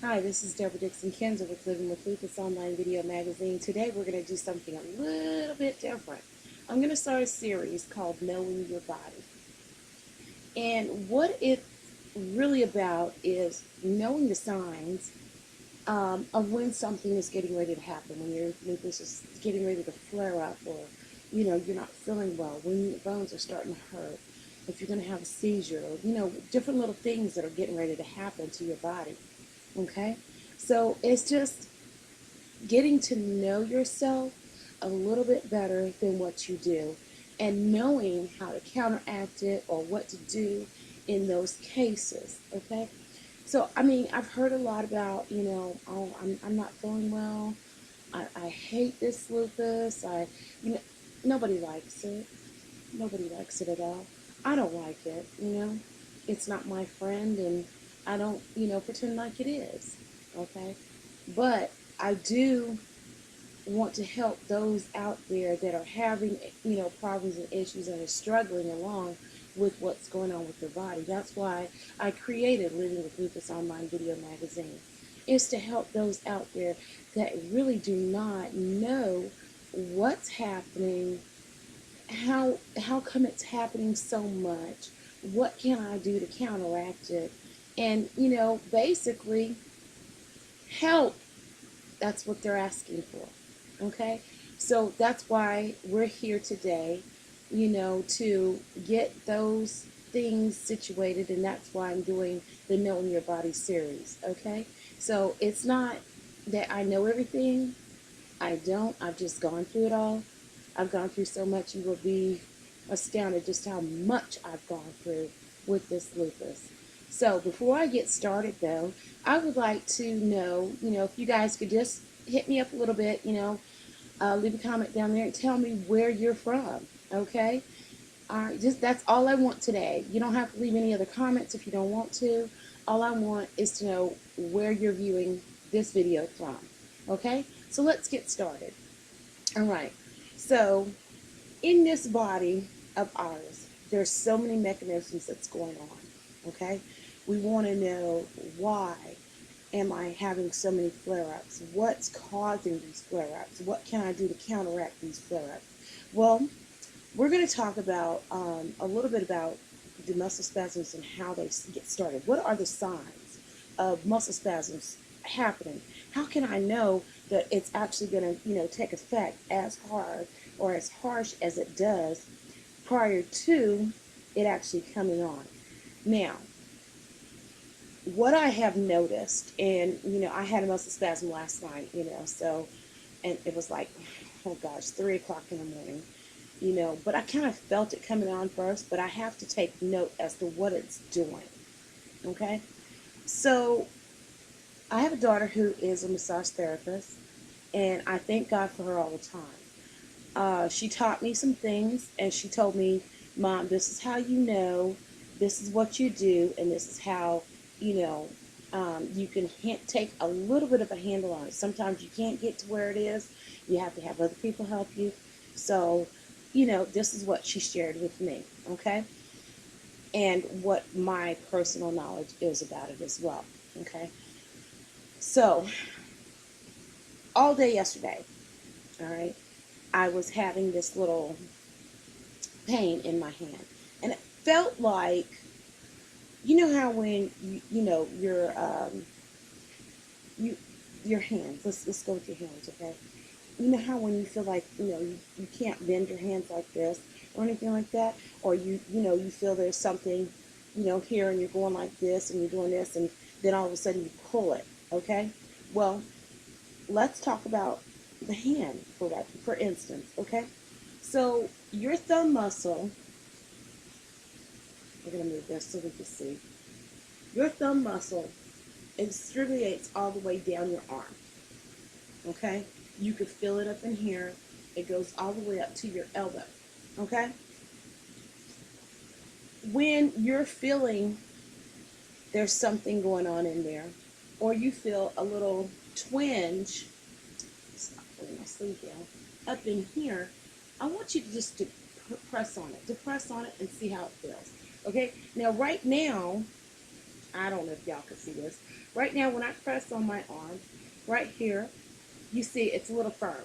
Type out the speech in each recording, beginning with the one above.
Hi, this is Debra Dixon-Kinzer with Living with Lupus Online Video Magazine. Today we're going to do something a little bit different. I'm going to start a series called Knowing Your Body. And what it's really about is knowing the signs of when something is getting ready to happen, when your lupus is getting ready to flare up, or you're not feeling well, when your bones are starting to hurt, if you're going to have a seizure, or different little things that are getting ready to happen to your body. Okay, so it's just getting to know yourself a little bit better than what you do, and knowing how to counteract it or what to do in those cases. Okay, so I've heard a lot about oh, I'm not feeling well. I hate this lupus. You know Nobody likes it. Nobody likes it at all. I don't like it. It's not my friend, and I don't, pretend like it is, okay? But I do want to help those out there that are having, problems and issues and are struggling along with what's going on with their body. That's why I created Living with Lupus Online Video Magazine, is to help those out there that really do not know what's happening, how come it's happening so much, what can I do to counteract it, and basically help. That's what they're asking for. Okay, so that's why we're here today, to get those things situated, and that's why I'm doing the Knowing Your Body series. Okay, so it's not that I know everything. I don't. I've just gone through it all. I've gone through so much, you will be astounded just how much I've gone through with this lupus. So before I get started, though, I would like to know, if you guys could just hit me up a little bit, leave a comment down there and tell me where you're from, okay? Just that's all I want today. You don't have to leave any other comments if you don't want to. All I want is to know where you're viewing this video from, okay? So let's get started. All right. So in this body of ours, there's so many mechanisms that's going on, okay? We want to know, why am I having so many flare-ups? What's causing these flare-ups? What can I do to counteract these flare-ups? Well, we're going to talk about a little bit about the muscle spasms and how they get started. What are the signs of muscle spasms happening? How can I know that it's actually going to, take effect as hard or as harsh as it does prior to it actually coming on? Now, what I have noticed, and I had a muscle spasm last night, so, and it was like, oh gosh, 3 o'clock in the morning, but I kind of felt it coming on first, but I have to take note as to what it's doing, okay? So I have a daughter who is a massage therapist, and I thank God for her all the time. She taught me some things, and she told me, Mom, this is how you know, this is what you do, and this is how, you can take a little bit of a handle on it. Sometimes you can't get to where it is. You have to have other people help you. So, this is what she shared with me, okay? And what my personal knowledge is about it as well, okay? So, all day yesterday, all right, I was having this little pain in my hand. And it felt like, how when your hands, let's go with your hands, okay? You know how when you feel like, you can't bend your hands like this or anything like that, or you feel there's something, here, and you're going like this and you're doing this, and then all of a sudden you pull it, okay? Well, let's talk about the hand for instance, okay? So your thumb muscle, we're going to move this so we can see. Your thumb muscle distributes all the way down your arm, okay? You could feel it up in here. It goes all the way up to your elbow, okay? When you're feeling there's something going on in there, or you feel a little twinge, stop pulling my sleeve down, up in here, I want you to just press on it, and see how it feels. Okay, now right now, I don't know if y'all can see this. Right now, when I press on my arm, right here, you see it's a little firm.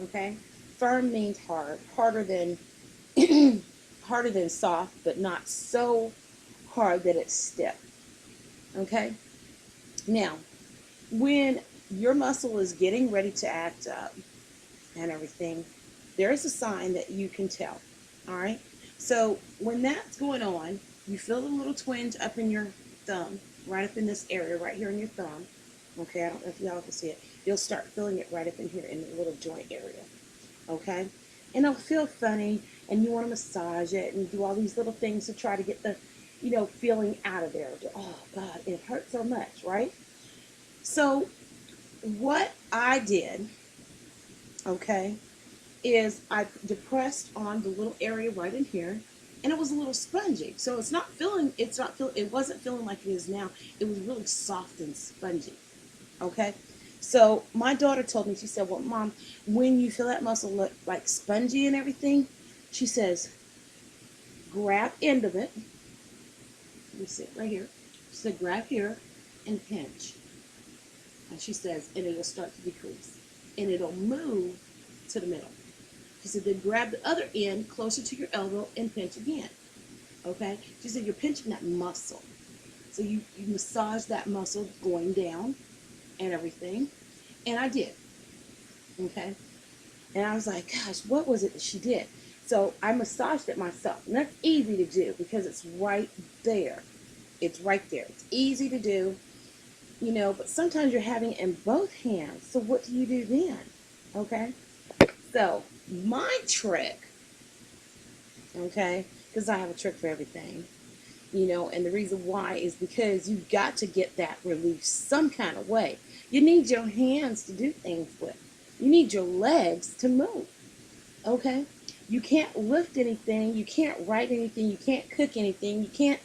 Okay? Firm means hard. Harder than harder than soft, but not so hard that it's stiff. Okay? Now, when your muscle is getting ready to act up and everything, there's a sign that you can tell. All right? So when that's going on, you feel a little twinge up in your thumb, right up in this area, right here in your thumb. Okay, I don't know if y'all can see it. You'll start feeling it right up in here in the little joint area. Okay? And it'll feel funny, and you want to massage it and do all these little things to try to get the, feeling out of there. Oh, God, it hurts so much, right? So what I did, okay, is I depressed on the little area right in here, and it was a little spongy. So it wasn't feeling like it is now. It was really soft and spongy. Okay? So my daughter told me, she said, well, Mom, when you feel that muscle look like spongy and everything, she says, grab end of it. Let me see it right here. She said, grab here and pinch. And she says, and it'll start to decrease. And it'll move to the middle. She said, then grab the other end closer to your elbow and pinch again. Okay? She said, you're pinching that muscle. So you massage that muscle going down and everything. And I did. Okay? And I was like, gosh, what was it that she did? So I massaged it myself. And that's easy to do because it's right there. It's right there. It's easy to do, but sometimes you're having it in both hands. So what do you do then? Okay? So my trick, okay, because I have a trick for everything, and the reason why is because you've got to get that relief some kind of way. You need your hands to do things with. You need your legs to move, okay? You can't lift anything. You can't write anything. You can't cook anything. You can't,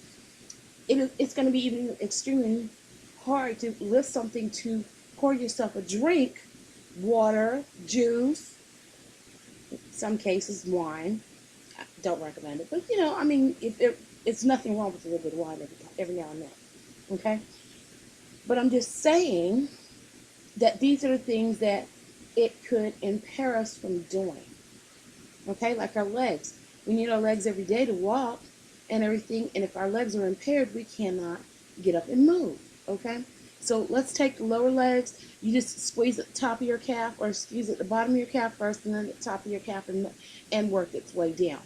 it's going to be even extremely hard to lift something to pour yourself a drink, water, juice, in some cases wine. I don't recommend it, but it's nothing wrong with a little bit of wine every now and then, okay? But I'm just saying that these are the things that it could impair us from doing, okay? Like our legs. We need our legs every day to walk and everything, and if our legs are impaired, we cannot get up and move, okay? So let's take the lower legs. You just squeeze at the top of your calf, or squeeze at the bottom of your calf first, and then at the top of your calf, and work its way down,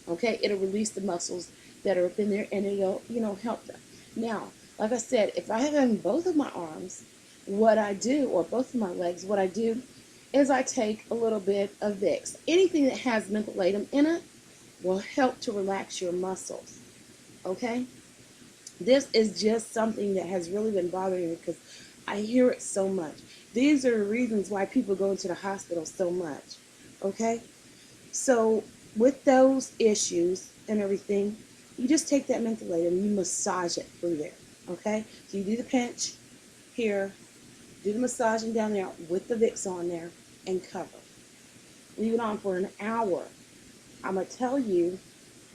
okay? It'll release the muscles that are up in there, and it'll, help them. Now, like I said, if I have in both of my arms, what I do, or both of my legs, what I do is I take a little bit of Vicks. Anything that has mentholatum in it will help to relax your muscles, okay? This is just something that has really been bothering me because I hear it so much. These are the reasons why people go into the hospital so much, okay? So with those issues and everything, you just take that mentholatum and you massage it through there, okay? So you do the pinch here, do the massaging down there with the Vicks on there, and cover. Leave it on for an hour. I'm going to tell you,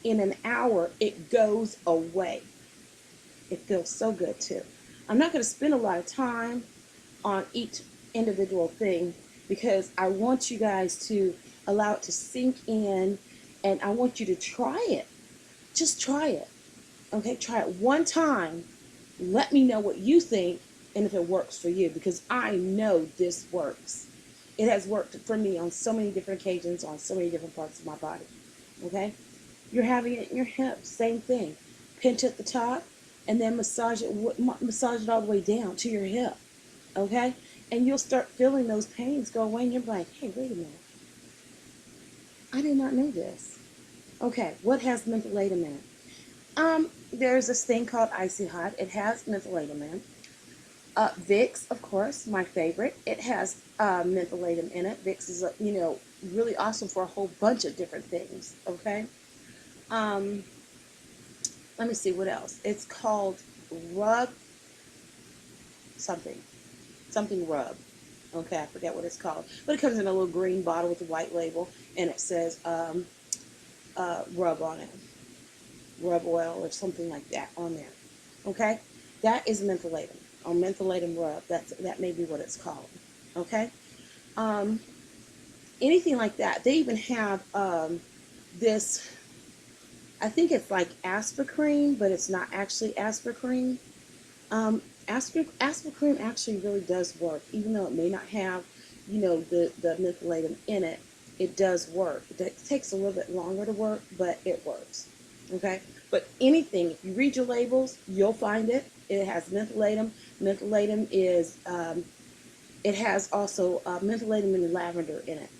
in an hour, it goes away. It feels so good, too. I'm not going to spend a lot of time on each individual thing because I want you guys to allow it to sink in, and I want you to try it. Just try it. Okay, try it one time. Let me know what you think and if it works for you, because I know this works. It has worked for me on so many different occasions, on so many different parts of my body. Okay? You're having it in your hips, same thing. Pinch at the top, and then massage it all the way down to your hip. Okay? And you'll start feeling those pains go away, and you're like, hey, wait a minute. I did not know this. Okay, what has mentholatum in it? There's this thing called Icy Hot. It has mentholatum in it. Vicks, of course, my favorite. It has mentholatum in it. Vicks is, really awesome for a whole bunch of different things, okay? Let me see what else. It's called Rub something Rub. Okay, I forget what it's called. But it comes in a little green bottle with a white label, and it says Rub on it. Rub oil or something like that on there, okay? That is mentholatum, or mentholatum rub. That may be what it's called. Okay. Um, Anything like that. They even have this. I think it's like asparcream, but it's not actually asparcream. Asparcream actually really does work, even though it may not have, the mentholatum in it. It does work. It takes a little bit longer to work, but it works. Okay, but anything, if you read your labels, you'll find it. It has mentholatum. Mentholatum is it has also mentholatum and lavender in it.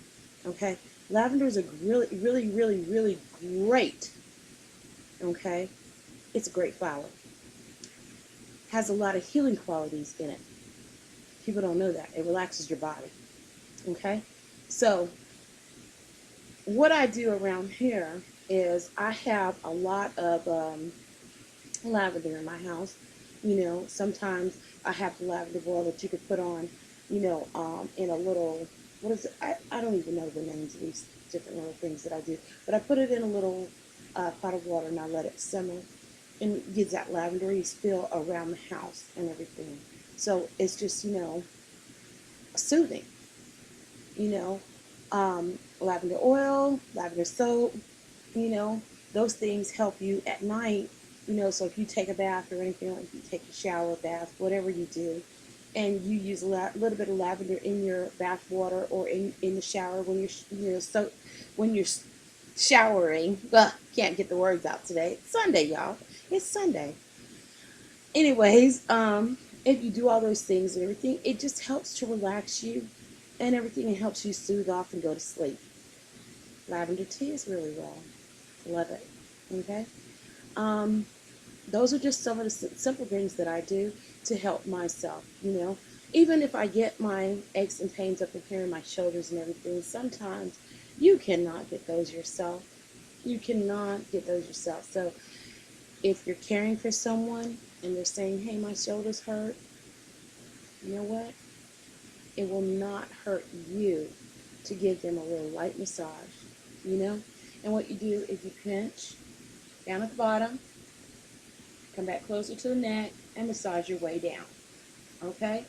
Okay, lavender is a really, really, really, really great. Okay, it's a great flower. Has a lot of healing qualities in it. People don't know that. It relaxes your body. Okay? So, what I do around here is I have a lot of lavender in my house. Sometimes I have the lavender oil that you could put on, in a little, what is it? I don't even know the names of these different little things that I do. But I put it in a little pot of water and I let it simmer. And it gives that lavendery feel around the house and everything. So it's just, soothing. You know, lavender oil, lavender soap, those things help you at night. So if you take a bath or anything, like you take a shower, bath, whatever you do, and you use a little bit of lavender in your bath water or in the shower when when you're showering. Well, can't get the words out today. It's Sunday, y'all. It's Sunday. Anyways, if you do all those things and everything, it just helps to relax you and everything. It helps you soothe off and go to sleep. Lavender tea is really well. Love it. Okay. Um, those are just some of the simple things that I do to help myself. Even if I get my aches and pains up in here in my shoulders and everything, sometimes you cannot get those yourself. You cannot get those yourself. So if you're caring for someone and they're saying, hey, my shoulders hurt, you know what? It will not hurt you to give them a little light massage. And what you do is you pinch down at the bottom, come back closer to the neck, and massage your way down. Okay?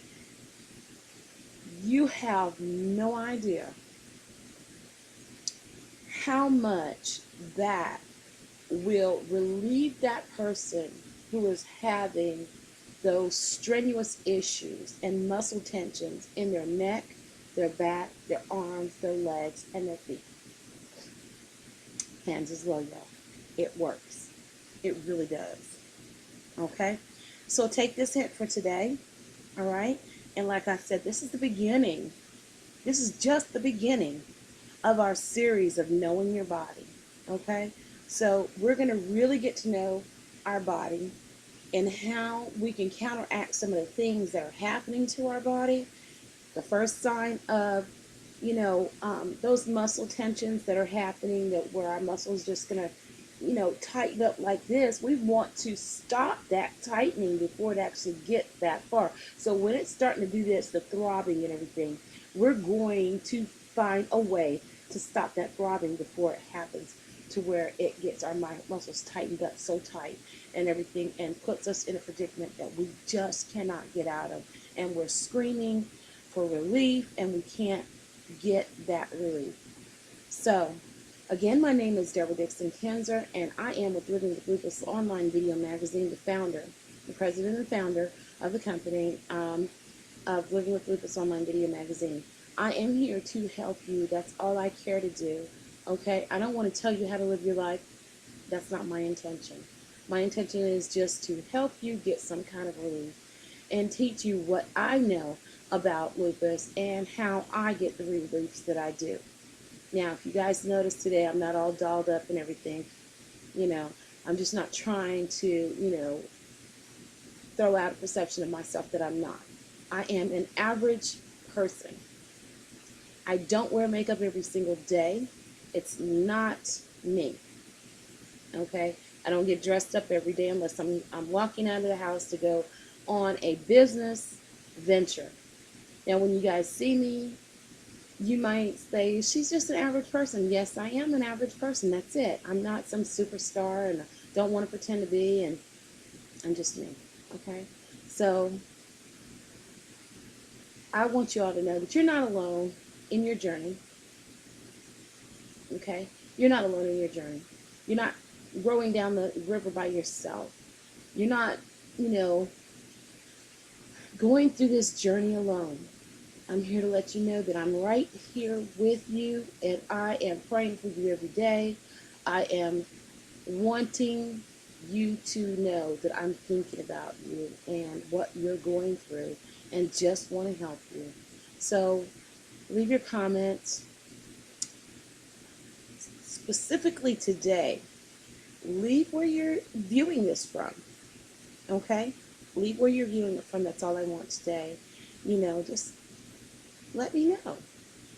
You have no idea how much that will relieve that person who is having those strenuous issues and muscle tensions in their neck, their back, their arms, their legs, and their feet. Hands as well, y'all. It works. It really does. Okay? So take this hint for today. All right? And like I said, this is the beginning. This is just the beginning of our series of knowing your body. Okay? So we're going to really get to know our body and how we can counteract some of the things that are happening to our body. The first sign of, those muscle tensions that are happening, that where our muscles just going to, tighten up like this, we want to stop that tightening before it actually gets that far. So when it's starting to do this, the throbbing and everything, we're going to find a way to stop that throbbing before it happens, to where it gets our muscles tightened up so tight and everything, and puts us in a predicament that we just cannot get out of. And we're screaming for relief, and we can't get that relief. So, again, my name is Debra Dixon-Kinzer, and I am with Living with Lupus Online Video Magazine, the president and founder of the company of Living with Lupus Online Video Magazine. I am here to help you. That's all I care to do. Okay? I don't want to tell you how to live your life. That's not my intention. My intention is just to help you get some kind of relief and teach you what I know about lupus and how I get the reliefs that I do. Now, if you guys notice today, I'm not all dolled up and everything. I'm just not trying to, throw out a perception of myself that I'm not. I am an average person. I don't wear makeup every single day. It's not me. Okay? I don't get dressed up every day unless I'm walking out of the house to go on a business venture. Now, when you guys see me, you might say, she's just an average person. Yes, I am an average person. That's it. I'm not some superstar, and I don't want to pretend to be, and I'm just me. Okay? So I want you all to know that you're not alone in your journey. Okay? You're not alone in your journey. You're not rowing down the river by yourself. You're not, you know, going through this journey alone. I'm here to let you know that I'm right here with you, and I am praying for you every day. I am wanting you to know that I'm thinking about you and what you're going through, and just want to help you. So leave your comments. Specifically today, leave where you're viewing this from. Okay? Leave where you're viewing it from. That's all I want today. You know, just let me know.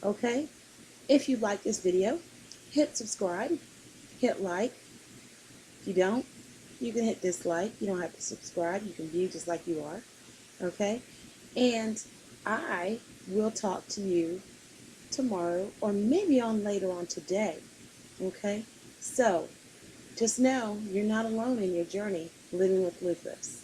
Okay? If you like this video, hit subscribe, hit like. If you don't, you can hit dislike. You don't have to subscribe. You can view just like you are. Okay? And I will talk to you tomorrow, or maybe on later on today. Okay? So, just know you're not alone in your journey living with lupus.